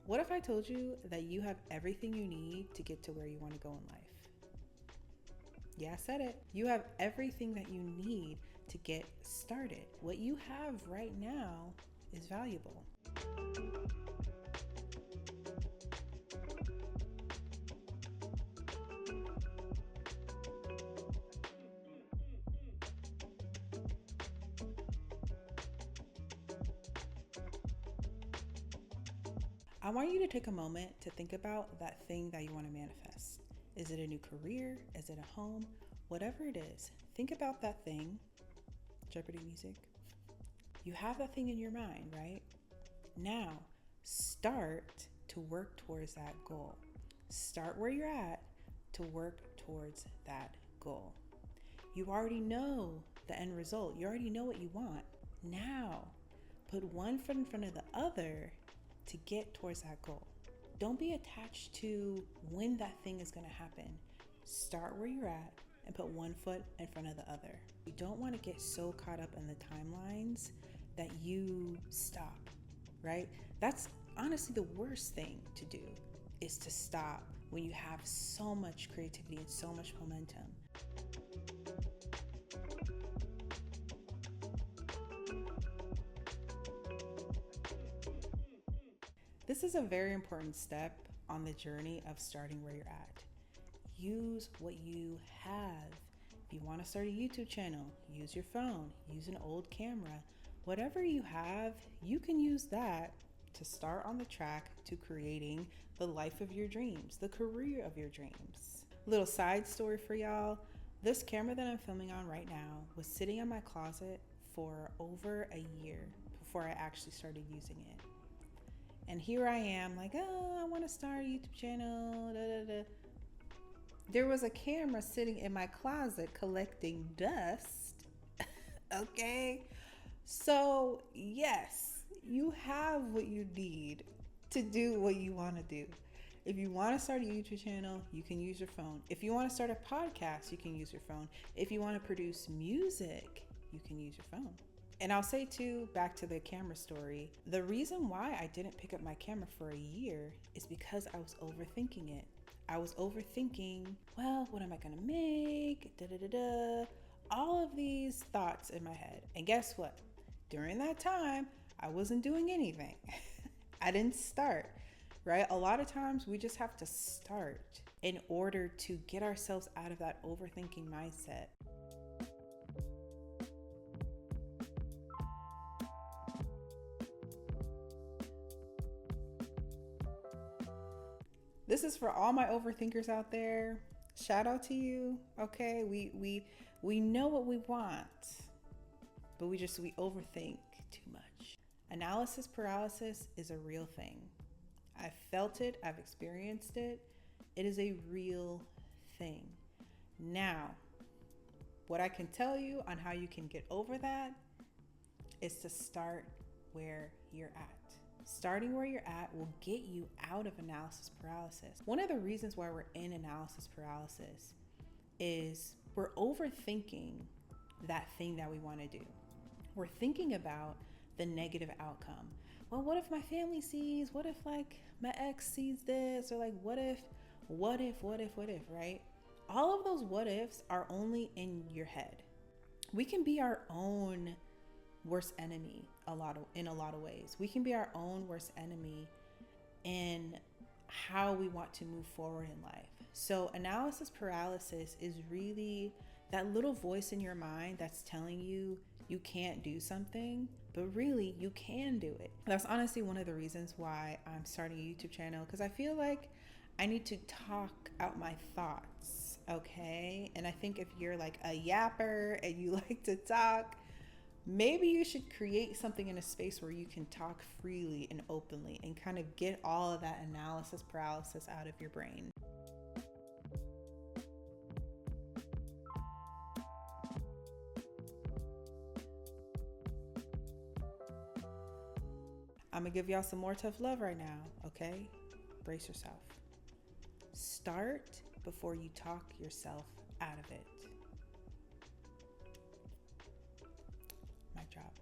What if I told you that you have everything you need to get to where you want to go in life? Yeah, I said it. You have everything that you need to get started. What you have right now is valuable. I want you to take a moment to think about that thing that you want to manifest. Is it a new career? Is it a home? Whatever it is, think about that thing. Jeopardy music. You have that thing in your mind, right? Now, start to work towards that goal. Start where you're at to work towards that goal. You already know the end result. You already know what you want. Now, put one foot in front of the other to get towards that goal. Don't be attached to when that thing is going to happen. Start where you're at and put one foot in front of the other. You don't want to get so caught up in the timelines that you stop, right? That's honestly the worst thing to do, is to stop when you have so much creativity and so much momentum. This is a very important step on the journey of starting where you're at. Use what you have. If you want to start a YouTube channel, use your phone, use an old camera. Whatever you have, you can use that to start on the track to creating the life of your dreams, the career of your dreams. Little side story for y'all. This camera that I'm filming on right now was sitting in my closet for over a year before I actually started using it. And here I am like, I want to start a YouTube channel. There was a camera sitting in my closet collecting dust. Okay. So yes, you have what you need to do what you want to do. If you want to start a YouTube channel, you can use your phone. If you want to start a podcast, you can use your phone. If you want to produce music, you can use your phone. And I'll say too, back to the camera story, the reason why I didn't pick up my camera for a year is because I was overthinking it. I was overthinking, well, what am I gonna make? All of these thoughts in my head. And guess what? During that time, I wasn't doing anything. I didn't start, right? A lot of times we just have to start in order to get ourselves out of that overthinking mindset. This is for all my overthinkers out there. Shout out to you. Okay, we know what we want, but we overthink too much. Analysis paralysis is a real thing. I've felt it, I've experienced it. It is a real thing. Now, what I can tell you on how you can get over that is to start where you're at. Starting where you're at will get you out of analysis paralysis. One of the reasons why we're in analysis paralysis is we're overthinking that thing that we want to do. We're thinking about the negative outcome. Well, what if my family sees? What if like my ex sees this? Or like, what if, right? All of those what ifs are only in your head. We can be our own worst enemy in a lot of ways. We can be our own worst enemy in how we want to move forward in life. So analysis paralysis is really that little voice in your mind that's telling you you can't do something, but really you can do it. That's honestly one of the reasons why I'm starting a YouTube channel, because I feel like I need to talk out my thoughts, okay? And I think if you're like a yapper and you like to talk, maybe you should create something in a space where you can talk freely and openly and kind of get all of that analysis paralysis out of your brain. I'm gonna give y'all some more tough love right now, okay? Brace yourself. Start before you talk yourself out of it. My job.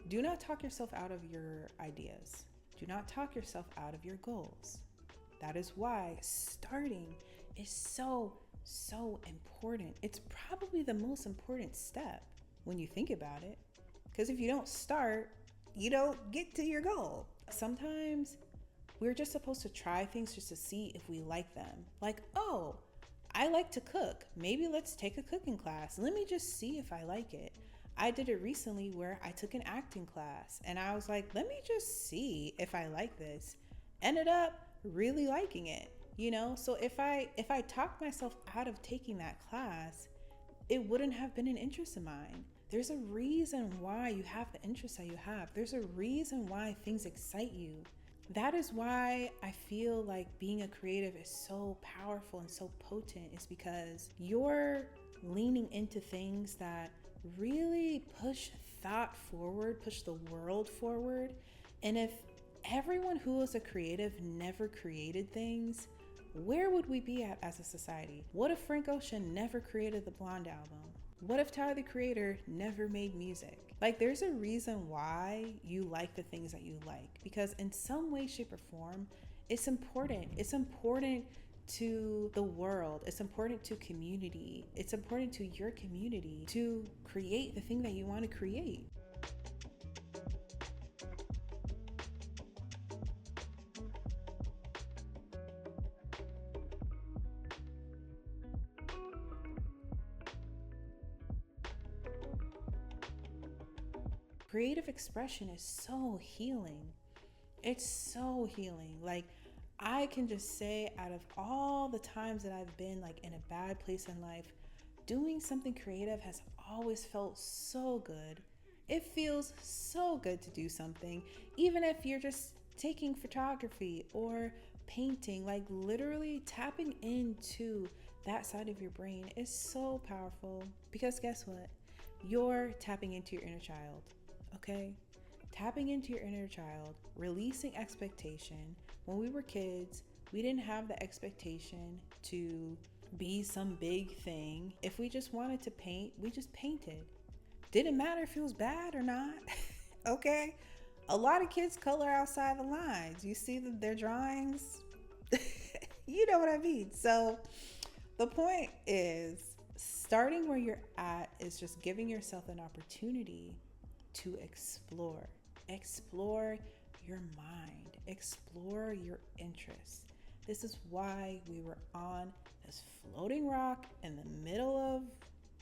Do not talk yourself out of your ideas. Do not talk yourself out of your goals. That is why starting is so important. It's probably the most important step when you think about it. Because if you don't start, you don't get to your goal. Sometimes we're just supposed to try things just to see if we like them. Like, oh, I like to cook. Maybe let's take a cooking class. Let me just see if I like it. I did it recently where I took an acting class and I was like, let me just see if I like this. Ended up really liking it, you know? So if I talked myself out of taking that class, it wouldn't have been an interest of mine. There's a reason why you have the interest that you have. There's a reason why things excite you. That is why I feel like being a creative is so powerful and so potent, is because you're leaning into things that really push thought forward, push the world forward. And if everyone who was a creative never created things, where would we be at as a society? What if Frank Ocean never created the Blonde album? What if Tyler the Creator never made music? Like, there's a reason why you like the things that you like, because in some way, shape, or form, it's important. It's important to the world. It's important to community. It's important to your community to create the thing that you want to create. Creative expression is so healing. It's so healing. Like, I can just say, out of all the times that I've been like in a bad place in life, doing something creative has always felt so good. It feels so good to do something, even if you're just taking photography or painting. Like, literally tapping into that side of your brain is so powerful, because guess what? You're tapping into your inner child, okay? Tapping into your inner child, releasing expectation. When we were kids, we didn't have the expectation to be some big thing. If we just wanted to paint, we just painted. Didn't matter if it was bad or not, okay? A lot of kids color outside the lines. You see their drawings? You know what I mean? So the point is, starting where you're at is just giving yourself an opportunity to explore. Explore your mind, explore your interests. This is why we were on this floating rock in the middle of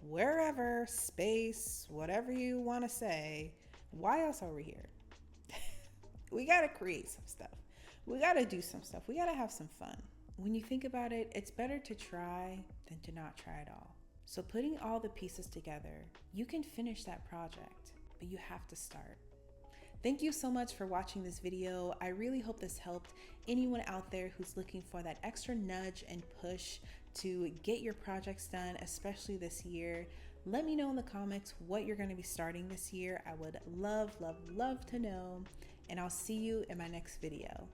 wherever, space, whatever you want to say. Why else are we here? We got to create some stuff. We got to do some stuff. We got to have some fun. When you think about it, it's better to try than to not try at all. So putting all the pieces together, you can finish that project, but you have to start. Thank you so much for watching this video. I really hope this helped anyone out there who's looking for that extra nudge and push to get your projects done, especially this year. Let me know in the comments what you're going to be starting this year. I would love to know, and I'll see you in my next video.